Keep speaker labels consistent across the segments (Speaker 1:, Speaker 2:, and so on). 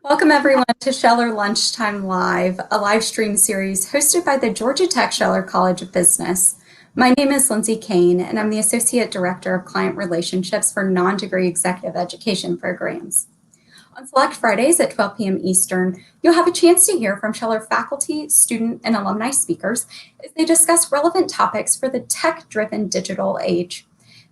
Speaker 1: Welcome everyone to Scheller Lunchtime Live, a live stream series hosted by the Georgia Tech Scheller College of Business. My name is Lindsay Kane, and I'm the Associate Director of Client Relationships for non-degree executive education programs. On select Fridays at 12 p.m. Eastern, you'll have a chance to hear from Scheller faculty, student, and alumni speakers as they discuss relevant topics for the tech-driven digital age.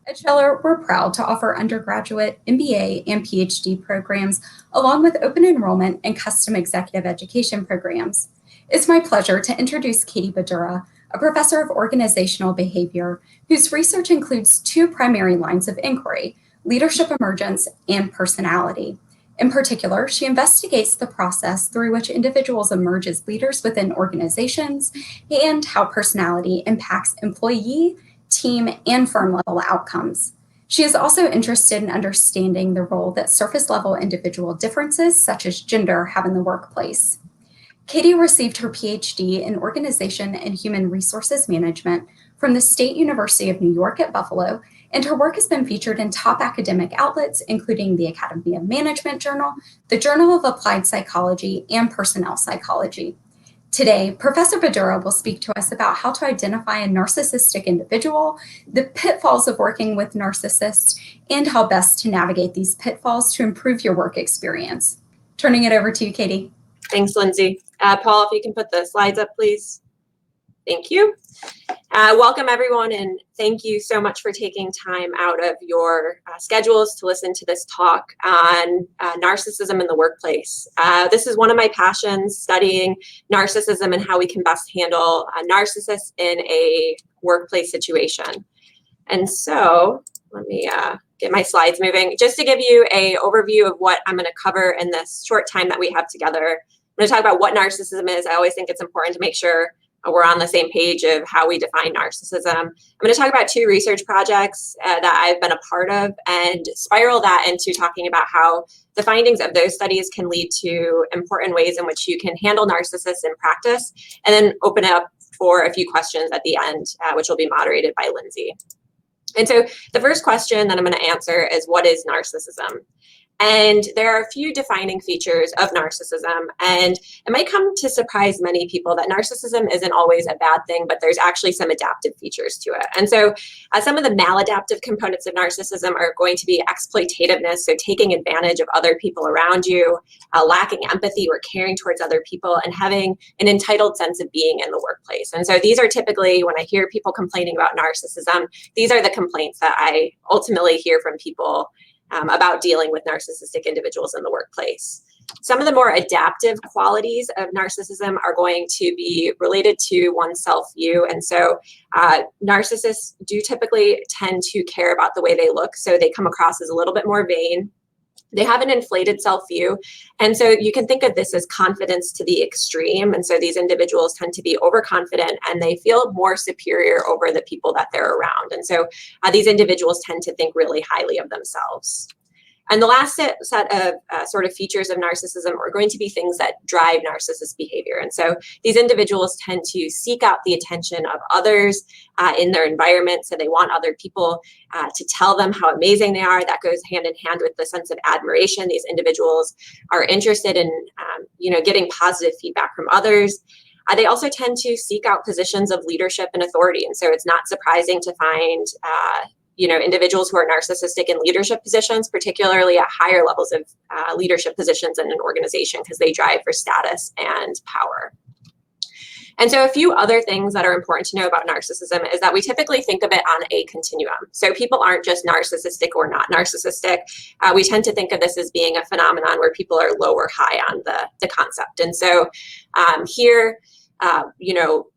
Speaker 1: At Scheller, we're proud to offer undergraduate, MBA, and PhD programs, along with open enrollment and custom executive education programs. It's my pleasure to introduce Katie Badura, a professor of organizational behavior, whose research includes two primary lines of inquiry: leadership emergence and personality. In particular, she investigates the process through which individuals emerge as leaders within organizations and how personality impacts employee, team, and firm level outcomes. She is also interested in understanding the role that surface level individual differences, such as gender, have in the workplace. Katie received her PhD in Organization and Human Resources Management from the State University of New York at Buffalo, and her work has been featured in top academic outlets, including the Academy of Management Journal, the Journal of Applied Psychology, and Personnel Psychology. Today, Professor Badura will speak to us about how to identify a narcissistic individual, the pitfalls of working with narcissists, and how best to navigate these pitfalls to improve your work experience. Turning it over to you, Katie.
Speaker 2: Thanks, Lindsay. Paul, if you can put the slides up, please. Thank you. Welcome, everyone, and thank you so much for taking time out of your schedules to listen to this talk on narcissism in the workplace. This is one of my passions, studying narcissism and how we can best handle narcissists in a workplace situation. And so let me get my slides moving. Just to give you an overview of what I'm going to cover in this short time that we have together, I'm going to talk about what narcissism is. I always think it's important to make sure we're on the same page of how we define narcissism. I'm going to talk about two research projects that I've been a part of and spiral that into talking about how the findings of those studies can lead to important ways in which you can handle narcissists in practice, and then open it up for a few questions at the end, which will be moderated by Lindsay. And so the first question that I'm going to answer is, what is narcissism? And there are a few defining features of narcissism, and it might come to surprise many people that narcissism isn't always a bad thing, but there's actually some adaptive features to it. And so some of the maladaptive components of narcissism are going to be exploitativeness, so taking advantage of other people around you, lacking empathy or caring towards other people, and having an entitled sense of being in the workplace. And so these are typically, when I hear people complaining about narcissism, these are the complaints that I ultimately hear from people about dealing with narcissistic individuals in the workplace. Some of the more adaptive qualities of narcissism are going to be related to one's self-view. And so narcissists do typically tend to care about the way they look. So they come across as a little bit more vain. They have an inflated self-view. And so you can think of this as confidence to the extreme. And so these individuals tend to be overconfident and they feel more superior over the people that they're around. And so these individuals tend to think really highly of themselves. And the last set of sort of features of narcissism are going to be things that drive narcissist behavior. And so these individuals tend to seek out the attention of others in their environment. So they want other people to tell them how amazing they are. That goes hand in hand with the sense of admiration. These individuals are interested in getting positive feedback from others. They also tend to seek out positions of leadership and authority. And so it's not surprising to find individuals who are narcissistic in leadership positions, particularly at higher levels of leadership positions in an organization, because they drive for status and power. And so a few other things that are important to know about narcissism is that we typically think of it on a continuum. So people aren't just narcissistic or not narcissistic. We tend to think of this as being a phenomenon where people are low or high on the concept. And so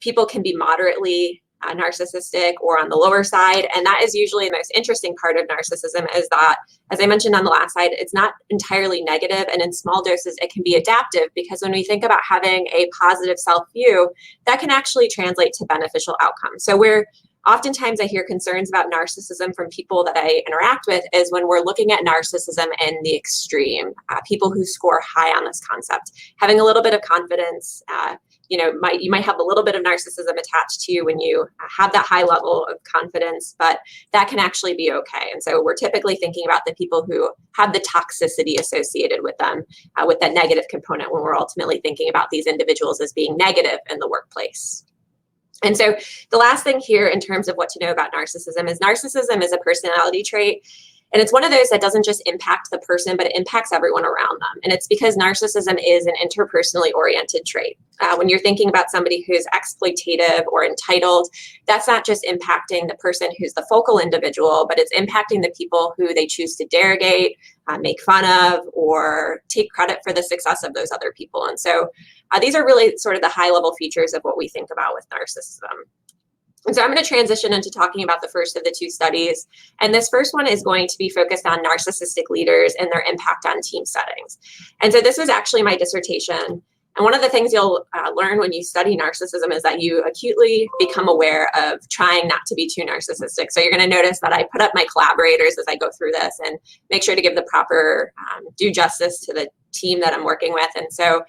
Speaker 2: people can be moderately narcissistic or on the lower side. And that is usually the most interesting part of narcissism, is that, as I mentioned on the last slide, it's not entirely negative, and in small doses it can be adaptive, because when we think about having a positive self-view, that can actually translate to beneficial outcomes. So where oftentimes I hear concerns about narcissism from people that I interact with is when we're looking at narcissism in the extreme, people who score high on this concept, having a little bit of confidence, you might have a little bit of narcissism attached to you when you have that high level of confidence, but that can actually be okay. And so we're typically thinking about the people who have the toxicity associated with them, with that negative component, when we're ultimately thinking about these individuals as being negative in the workplace. And so the last thing here in terms of what to know about narcissism is a personality trait. And it's one of those that doesn't just impact the person, but it impacts everyone around them. And it's because narcissism is an interpersonally oriented trait. When you're thinking about somebody who's exploitative or entitled, that's not just impacting the person who's the focal individual, but it's impacting the people who they choose to derogate, make fun of, or take credit for the success of those other people. And so these are really sort of the high level features of what we think about with narcissism. And so I'm going to transition into talking about the first of the two studies. And this first one is going to be focused on narcissistic leaders and their impact on team settings. And so this was actually my dissertation. And one of the things you'll learn when you study narcissism is that you acutely become aware of trying not to be too narcissistic. So you're going to notice that I put up my collaborators as I go through this and make sure to give the proper due justice to the team that I'm working with. And so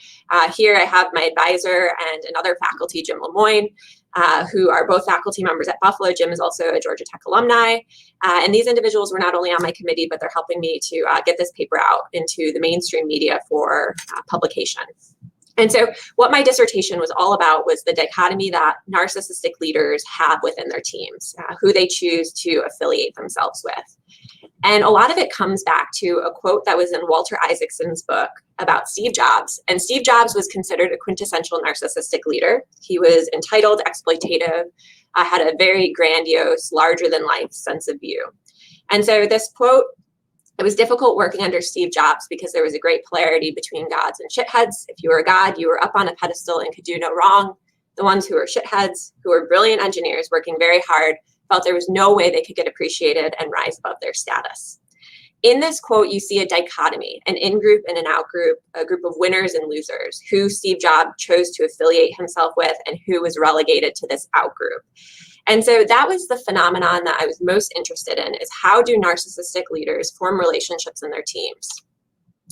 Speaker 2: here I have my advisor and another faculty, Jim Lemoyne, who are both faculty members at Buffalo. Jim is also a Georgia Tech alumni. And these individuals were not only on my committee, but they're helping me to get this paper out into the mainstream media for publication. And so what my dissertation was all about was the dichotomy that narcissistic leaders have within their teams, who they choose to affiliate themselves with. And a lot of it comes back to a quote that was in Walter Isaacson's book about Steve Jobs. And Steve Jobs was considered a quintessential narcissistic leader. He was entitled, exploitative, had a very grandiose, larger than life sense of view. And so this quote, it was difficult working under Steve Jobs because there was a great polarity between gods and shitheads. If you were a god, you were up on a pedestal and could do no wrong. The ones who were shitheads, who were brilliant engineers working very hard, felt there was no way they could get appreciated and rise above their status. In this quote, you see a dichotomy, an in-group and an out-group, a group of winners and losers, who Steve Jobs chose to affiliate himself with and who was relegated to this out-group. And so that was the phenomenon that I was most interested in, is how do narcissistic leaders form relationships in their teams?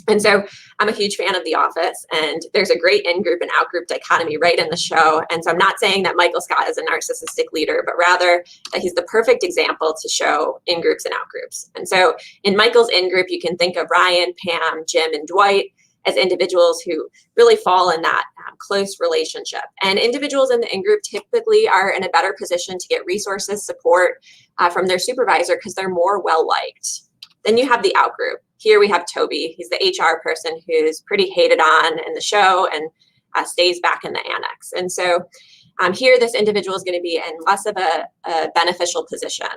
Speaker 2: And so I'm a huge fan of The Office, and there's a great in-group and out-group dichotomy right in the show. And so I'm not saying that Michael Scott is a narcissistic leader, but rather that he's the perfect example to show in-groups and out-groups. And so in Michael's in-group, you can think of Ryan, Pam, Jim, and Dwight as individuals who really fall in that close relationship. And individuals in the in-group typically are in a better position to get resources, support from their supervisor because they're more well-liked. Then you have the out-group. Here we have Toby. He's the HR person who's pretty hated on in the show and stays back in the annex. And so here, this individual is going to be in less of a beneficial position.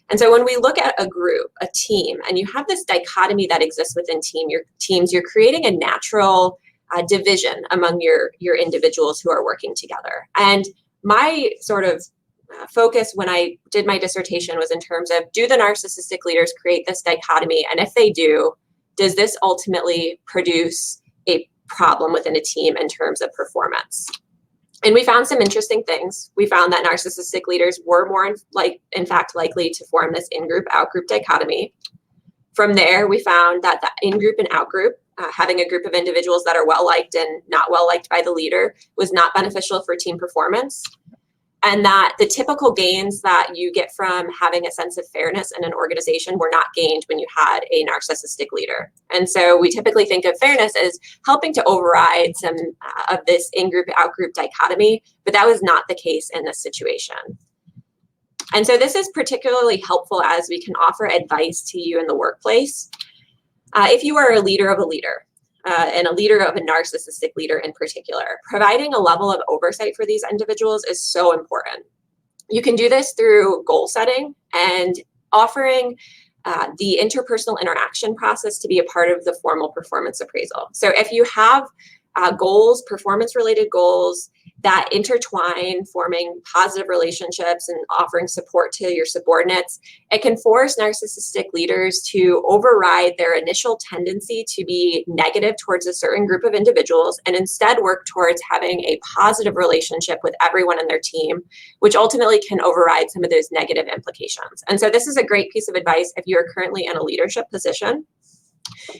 Speaker 2: And so when we look at a group, a team, and you have this dichotomy that exists within teams, you're creating a natural division among your individuals who are working together. And my sort of focus when I did my dissertation was in terms of, do the narcissistic leaders create this dichotomy? And if they do, does this ultimately produce a problem within a team in terms of performance? And we found some interesting things. We found that narcissistic leaders were more, in fact, likely to form this in-group, out-group dichotomy. From there, we found that the in-group and out-group, having a group of individuals that are well-liked and not well-liked by the leader, was not beneficial for team performance. And that the typical gains that you get from having a sense of fairness in an organization were not gained when you had a narcissistic leader. And so we typically think of fairness as helping to override some of this in-group, out-group dichotomy, but that was not the case in this situation. And so this is particularly helpful as we can offer advice to you in the workplace. If you are a leader of a leader, and a leader of a narcissistic leader in particular, providing a level of oversight for these individuals is so important. You can do this through goal setting and offering the interpersonal interaction process to be a part of the formal performance appraisal. So if you have goals, performance-related goals that intertwine, forming positive relationships and offering support to your subordinates, it can force narcissistic leaders to override their initial tendency to be negative towards a certain group of individuals and instead work towards having a positive relationship with everyone in their team, which ultimately can override some of those negative implications. And so this is a great piece of advice if you're currently in a leadership position.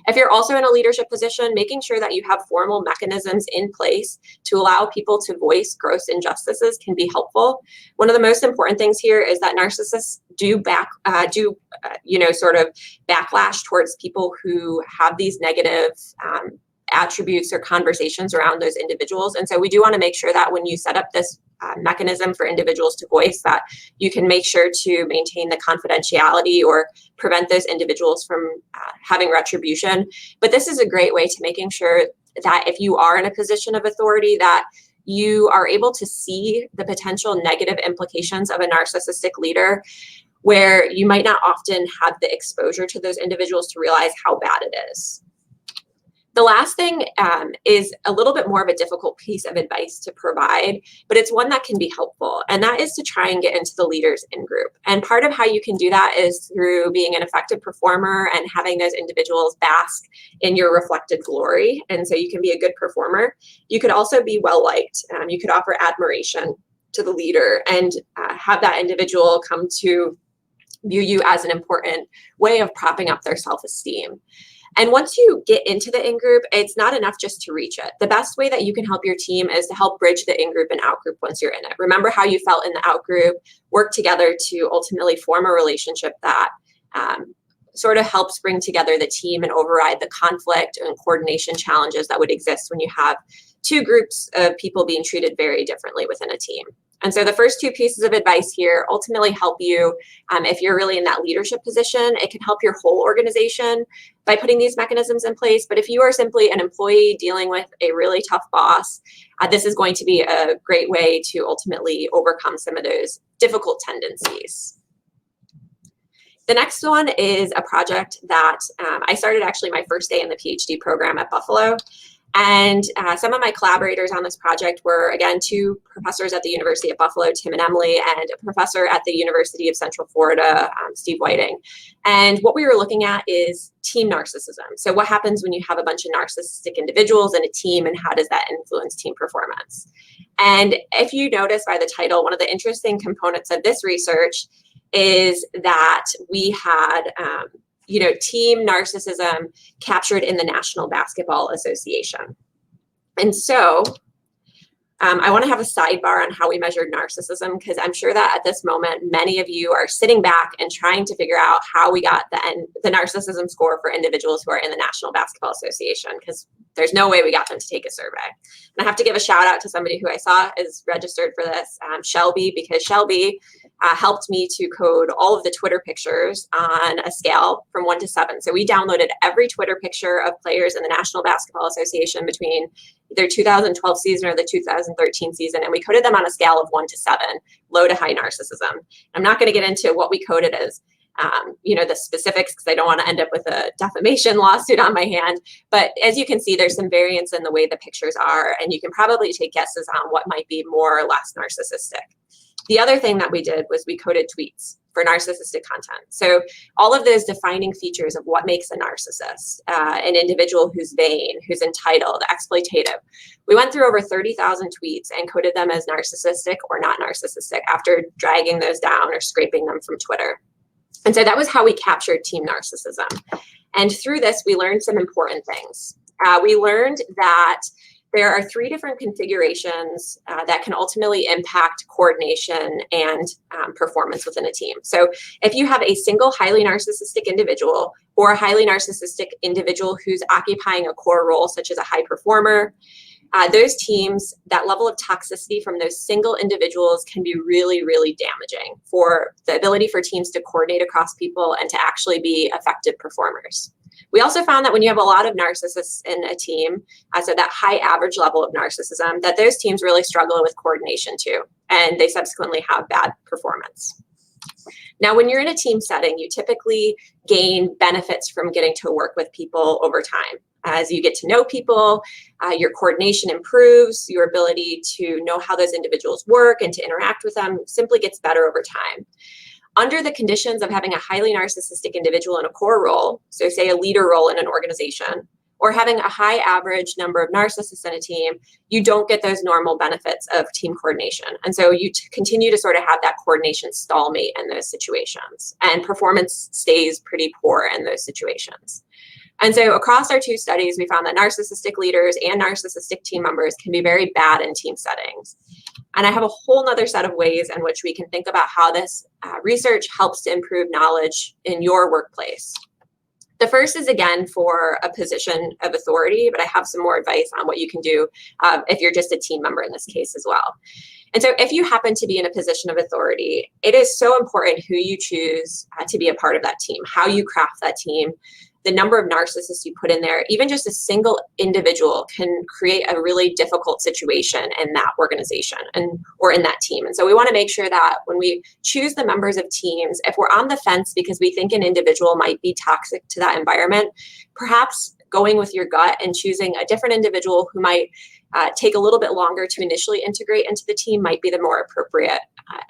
Speaker 2: If you're also in a leadership position, making sure that you have formal mechanisms in place to allow people to voice gross injustices can be helpful. One of the most important things here is that narcissists do sort of backlash towards people who have these negative attributes or conversations around those individuals. And so we do want to make sure that when you set up this mechanism for individuals to voice, that you can make sure to maintain the confidentiality or prevent those individuals from having retribution. But this is a great way to making sure that if you are in a position of authority, that you are able to see the potential negative implications of a narcissistic leader, where you might not often have the exposure to those individuals to realize how bad it is. The last thing is a little bit more of a difficult piece of advice to provide, but it's one that can be helpful, and that is to try and get into the leaders in-group. And part of how you can do that is through being an effective performer and having those individuals bask in your reflected glory, and so you can be a good performer. You could also be well-liked. You could offer admiration to the leader and have that individual come to view you as an important way of propping up their self-esteem. And once you get into the in-group, it's not enough just to reach it. The best way that you can help your team is to help bridge the in-group and out-group once you're in it. Remember how you felt in the out-group, work together to ultimately form a relationship that sort of helps bring together the team and override the conflict and coordination challenges that would exist when you have two groups of people being treated very differently within a team. And so the first two pieces of advice here ultimately help you if you're really in that leadership position. It can help your whole organization by putting these mechanisms in place. But if you are simply an employee dealing with a really tough boss, this is going to be a great way to ultimately overcome some of those difficult tendencies. The next one is a project that I started actually my first day in the PhD program at Buffalo. And some of my collaborators on this project were, again, two professors at the University of Buffalo, Tim and Emily, and a professor at the University of Central Florida, Steve Whiting. And what we were looking at is team narcissism. So what happens when you have a bunch of narcissistic individuals in a team, and how does that influence team performance? And if you notice by the title, one of the interesting components of this research is that we had team narcissism captured in the National Basketball Association. And so I want to have a sidebar on how we measured narcissism, because I'm sure that at this moment, many of you are sitting back and trying to figure out how we got the narcissism score for individuals who are in the National Basketball Association, because there's no way we got them to take a survey. And I have to give a shout out to somebody who I saw is registered for this, Shelby, because Shelby helped me to code all of the Twitter pictures on a scale from 1 to 7. So we downloaded every Twitter picture of players in the National Basketball Association between either 2012 season or the 2013 season, and we coded them on a scale of 1 to 7, low to high narcissism. I'm not going to get into what we coded as the specifics, because I don't want to end up with a defamation lawsuit on my hand. But as you can see, there's some variance in the way the pictures are, and you can probably take guesses on what might be more or less narcissistic. The other thing that we did was we coded tweets for narcissistic content. So all of those defining features of what makes a narcissist, an individual who's vain, who's entitled, exploitative. We went through over 30,000 tweets and coded them as narcissistic or not narcissistic after dragging those down or scraping them from Twitter. And so that was how we captured team narcissism. And through this, we learned some important things. We learned that there are 3 different configurations that can ultimately impact coordination and performance within a team. So if you have a single highly narcissistic individual, or a highly narcissistic individual who's occupying a core role, such as a high performer, those teams, that level of toxicity from those single individuals can be really, really damaging for the ability for teams to coordinate across people and to actually be effective performers. We also found that when you have a lot of narcissists in a team, so that high average level of narcissism, that those teams really struggle with coordination too, and they subsequently have bad performance. Now, when you're in a team setting, you typically gain benefits from getting to work with people over time. As you get to know people, your coordination improves, your ability to know how those individuals work and to interact with them simply gets better over time. Under the conditions of having a highly narcissistic individual in a core role, so say a leader role in an organization, or having a high average number of narcissists in a team, you don't get those normal benefits of team coordination. And so you continue to sort of have that coordination stalemate in those situations, and performance stays pretty poor in those situations. And so across our 2 studies, we found that narcissistic leaders and narcissistic team members can be very bad in team settings. And I have a whole nother set of ways in which we can think about how this research helps to improve knowledge in your workplace. The first is, again, for a position of authority, but I have some more advice on what you can do if you're just a team member in this case as well. And so if you happen to be in a position of authority, it is so important who you choose to be a part of that team, how you craft that team, the number of narcissists you put in there. Even just a single individual can create a really difficult situation in that organization or in that team. And so we want to make sure that when we choose the members of teams, if we're on the fence because we think an individual might be toxic to that environment, perhaps going with your gut and choosing a different individual who might take a little bit longer to initially integrate into the team might be the more appropriate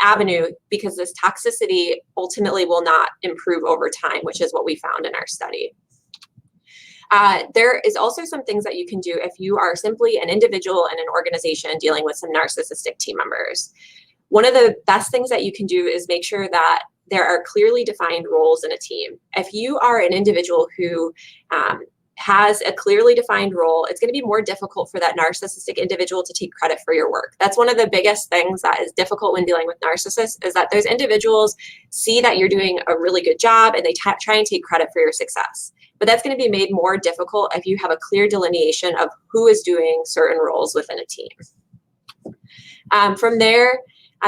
Speaker 2: avenue, because this toxicity ultimately will not improve over time, which is what we found in our study. There is also some things that you can do if you are simply an individual in an organization dealing with some narcissistic team members. One of the best things that you can do is make sure that there are clearly defined roles in a team. If you are an individual who has a clearly defined role, it's going to be more difficult for that narcissistic individual to take credit for your work. That's one of the biggest things that is difficult when dealing with narcissists, is that those individuals see that you're doing a really good job and they try and take credit for your success. But that's going to be made more difficult if you have a clear delineation of who is doing certain roles within a team. From there,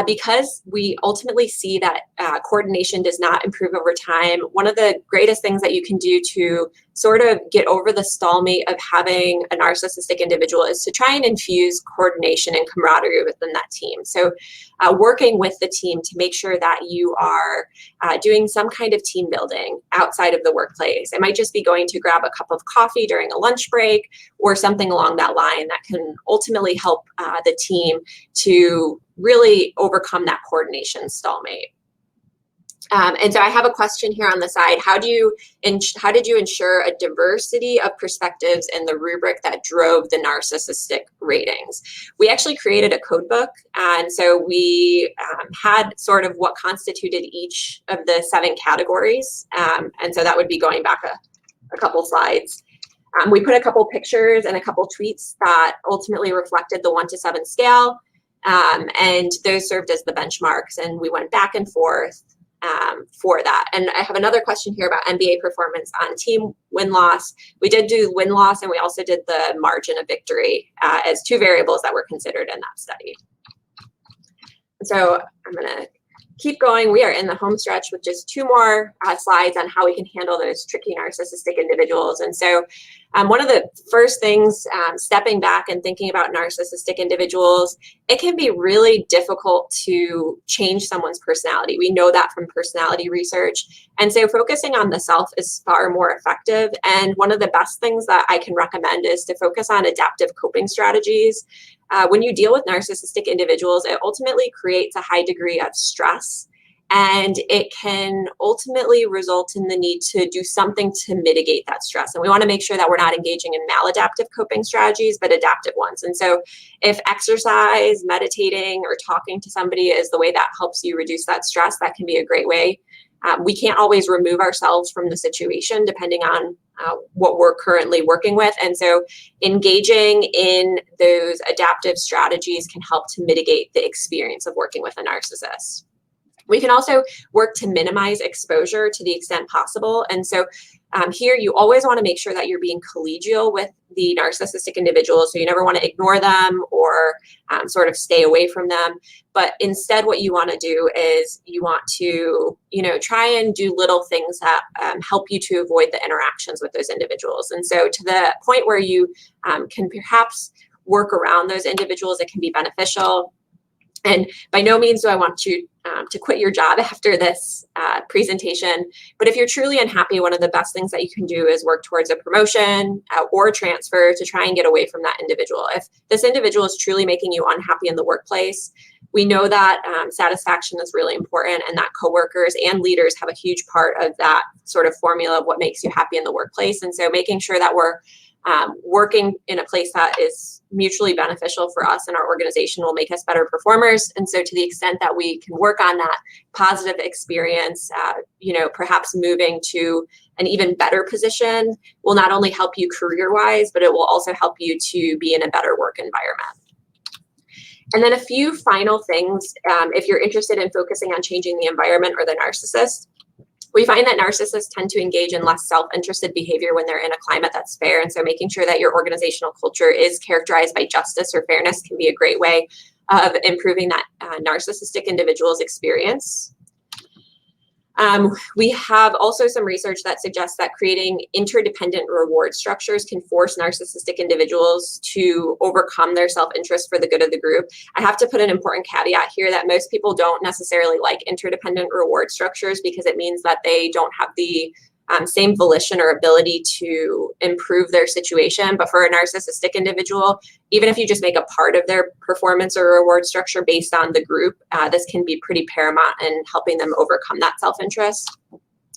Speaker 2: because we ultimately see that coordination does not improve over time, one of the greatest things that you can do to sort of get over the stalemate of having a narcissistic individual is to try and infuse coordination and camaraderie within that team. So working with the team to make sure that you are doing some kind of team building outside of the workplace. It might just be going to grab a cup of coffee during a lunch break or something along that line that can ultimately help the team to really overcome that coordination stalemate. And so I have a question here on the side. How did you ensure a diversity of perspectives in the rubric that drove the narcissistic ratings? We actually created a code book, and so we had sort of what constituted each of the 7 categories. And so that would be going back a couple slides. We put a couple pictures and a couple tweets that ultimately reflected the 1 to 7 scale. And those served as the benchmarks, and we went back and forth for that. And I have another question here about MBA performance on team win-loss. We did do win-loss, and we also did the margin of victory as 2 variables that were considered in that study. So I'm going to keep going. We are in the home stretch with just 2 more slides on how we can handle those tricky narcissistic individuals. And so one of the first things, stepping back and thinking about narcissistic individuals, it can be really difficult to change someone's personality. We know that from personality research. And so focusing on the self is far more effective. And one of the best things that I can recommend is to focus on adaptive coping strategies. When you deal with narcissistic individuals, it ultimately creates a high degree of stress, and it can ultimately result in the need to do something to mitigate that stress. And we want to make sure that we're not engaging in maladaptive coping strategies, but adaptive ones. And so if exercise, meditating, or talking to somebody is the way that helps you reduce that stress, that can be a great way. We can't always remove ourselves from the situation depending on what we're currently working with. And so engaging in those adaptive strategies can help to mitigate the experience of working with a narcissist. We can also work to minimize exposure to the extent possible. And so here you always want to make sure that you're being collegial with the narcissistic individuals. So you never want to ignore them or sort of stay away from them. But instead, what you want to do is you want to, try and do little things that help you to avoid the interactions with those individuals. And so to the point where you can perhaps work around those individuals, it can be beneficial. And by no means do I want you to quit your job after this presentation, but if you're truly unhappy, one of the best things that you can do is work towards a promotion or transfer to try and get away from that individual. If this individual is truly making you unhappy in the workplace, we know that satisfaction is really important, and that coworkers and leaders have a huge part of that sort of formula of what makes you happy in the workplace. And so making sure that we're working in a place that is mutually beneficial for us and our organization will make us better performers. And so to the extent that we can work on that positive experience, perhaps moving to an even better position will not only help you career-wise, but it will also help you to be in a better work environment. And then a few final things, if you're interested in focusing on changing the environment or the narcissist, we find that narcissists tend to engage in less self-interested behavior when they're in a climate that's fair. And so making sure that your organizational culture is characterized by justice or fairness can be a great way of improving that narcissistic individual's experience. We have also some research that suggests that creating interdependent reward structures can force narcissistic individuals to overcome their self-interest for the good of the group. I have to put an important caveat here that most people don't necessarily like interdependent reward structures because it means that they don't have the same volition or ability to improve their situation. But for a narcissistic individual, even if you just make a part of their performance or reward structure based on the group, this can be pretty paramount in helping them overcome that self-interest.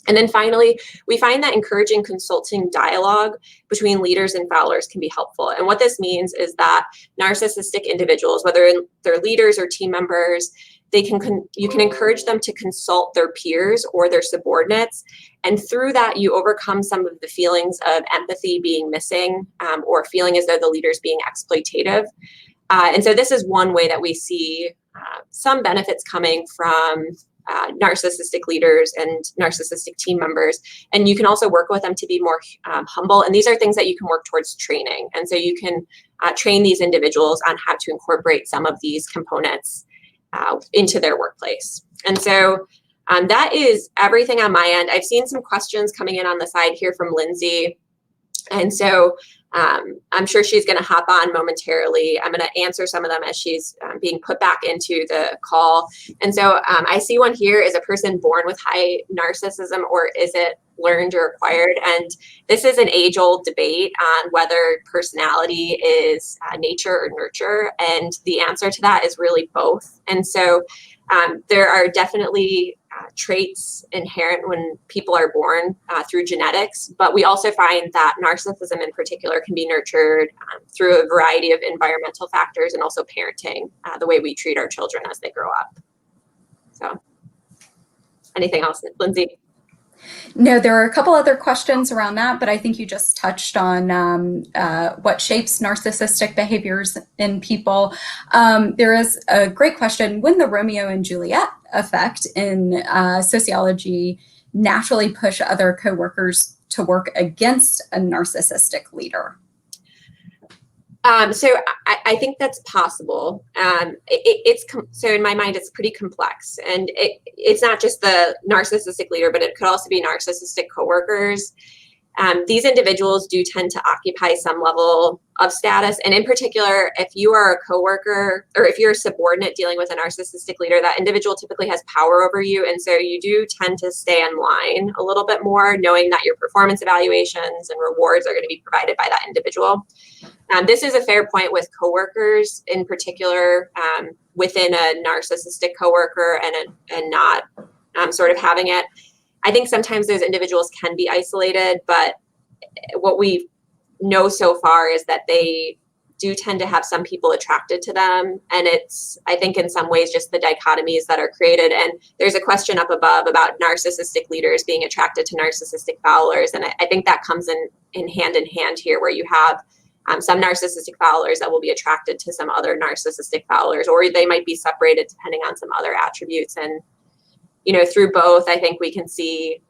Speaker 2: And then finally, we find that encouraging consulting dialogue between leaders and followers can be helpful. And what this means is that narcissistic individuals, whether they're leaders or team members, you can encourage them to consult their peers or their subordinates. And through that, you overcome some of the feelings of empathy being missing or feeling as though the leader's being exploitative. And so this is one way that we see some benefits coming from narcissistic leaders and narcissistic team members. And you can also work with them to be more humble. And these are things that you can work towards training. And so you can train these individuals on how to incorporate some of these components into their workplace. And so that is everything on my end. I've seen some questions coming in on the side here from Lindsay. And so I'm sure she's going to hop on momentarily. I'm going to answer some of them as she's being put back into the call. And so I see one here: is a person born with high narcissism, or is it learned or acquired? And this is an age-old debate on whether personality is nature or nurture. And the answer to that is really both. And so there are definitely traits inherent when people are born through genetics, but we also find that narcissism in particular can be nurtured through a variety of environmental factors and also parenting, the way we treat our children as they grow up. So anything else, Lindsay?
Speaker 1: No, there are a couple other questions around that, but I think you just touched on what shapes narcissistic behaviors in people. There is a great question: when the Romeo and Juliet effect in sociology naturally push other coworkers to work against a narcissistic leader?
Speaker 2: So I think that's possible. So in my mind, it's pretty complex, and it's not just the narcissistic leader, but it could also be narcissistic coworkers. These individuals do tend to occupy some level of status. And in particular, if you are a coworker or if you're a subordinate dealing with a narcissistic leader, that individual typically has power over you. And so you do tend to stay in line a little bit more, knowing that your performance evaluations and rewards are going to be provided by that individual. This is a fair point with coworkers, in particular, within a narcissistic coworker and not sort of having it. I think sometimes those individuals can be isolated, but what we know so far is that they do tend to have some people attracted to them. And it's, I think, in some ways just the dichotomies that are created. And there's a question up above about narcissistic leaders being attracted to narcissistic followers. And I think that comes in hand here, where you have some narcissistic followers that will be attracted to some other narcissistic followers, or they might be separated depending on some other attributes. And through both, I think we can see,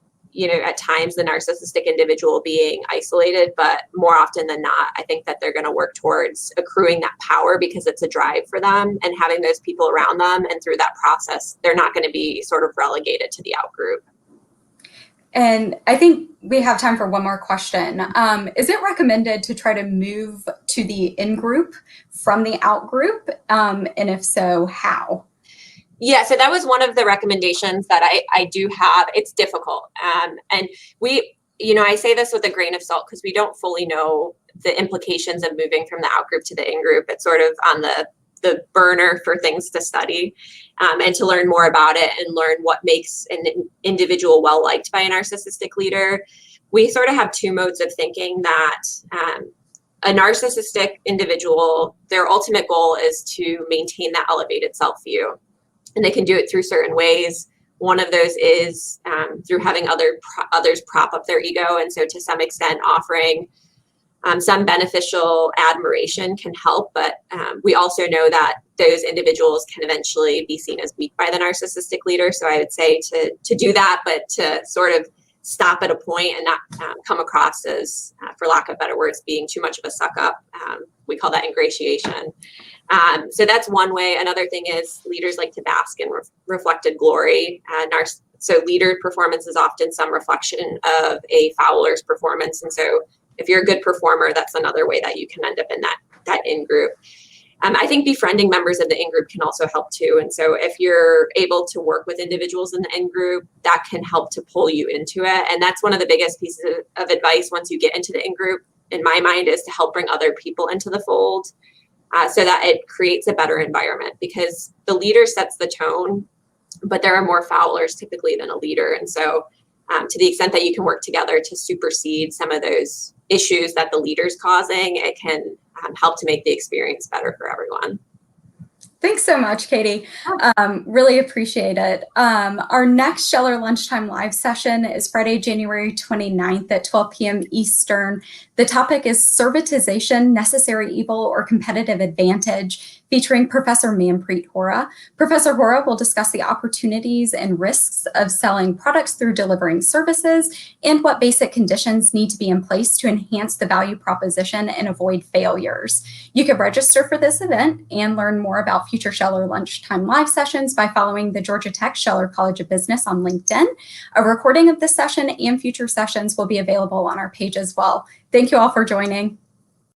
Speaker 2: at times the narcissistic individual being isolated, but more often than not, I think that they're going to work towards accruing that power because it's a drive for them and having those people around them. And through that process, they're not going to be sort of relegated to the out group.
Speaker 1: And I think we have time for one more question. Is it recommended to try to move to the in-group from the out-group? And if so, how?
Speaker 2: Yeah, so that was one of the recommendations that I do have. It's difficult. And I say this with a grain of salt because we don't fully know the implications of moving from the out group to the in group. It's sort of on the burner for things to study and to learn more about it and learn what makes an individual well liked by a narcissistic leader. We sort of have two modes of thinking that a narcissistic individual, their ultimate goal is to maintain that elevated self view. And they can do it through certain ways. One of those is through having others prop up their ego. And so to some extent, offering some beneficial admiration can help. But we also know that those individuals can eventually be seen as weak by the narcissistic leader. So I would say to do that, but to sort of stop at a point and not come across as, for lack of better words, being too much of a suck up. We call that ingratiation. So that's one way. Another thing is leaders like to bask in reflected glory. So leader performance is often some reflection of a follower's performance. And so if you're a good performer, that's another way that you can end up in that in-group. I think befriending members of the in-group can also help too. And so if you're able to work with individuals in the in-group, that can help to pull you into it. And that's one of the biggest pieces of advice once you get into the in-group, in my mind, is to help bring other people into the fold. So that it creates a better environment, because the leader sets the tone, but there are more followers typically than a leader. And so to the extent that you can work together to supersede some of those issues that the leader's causing, it can help to make the experience better for everyone.
Speaker 1: Thanks so much, Katie. Really appreciate it. Our next Scheller Lunchtime Live session is Friday, January 29th at 12 p.m. Eastern. The topic is Servitization, Necessary Evil or Competitive Advantage, featuring Professor Manpreet Hora. Professor Hora will discuss the opportunities and risks of selling products through delivering services and what basic conditions need to be in place to enhance the value proposition and avoid failures. You can register for this event and learn more about future Scheller Lunchtime Live sessions by following the Georgia Tech Scheller College of Business on LinkedIn. A recording of this session and future sessions will be available on our page as well. Thank you all for joining.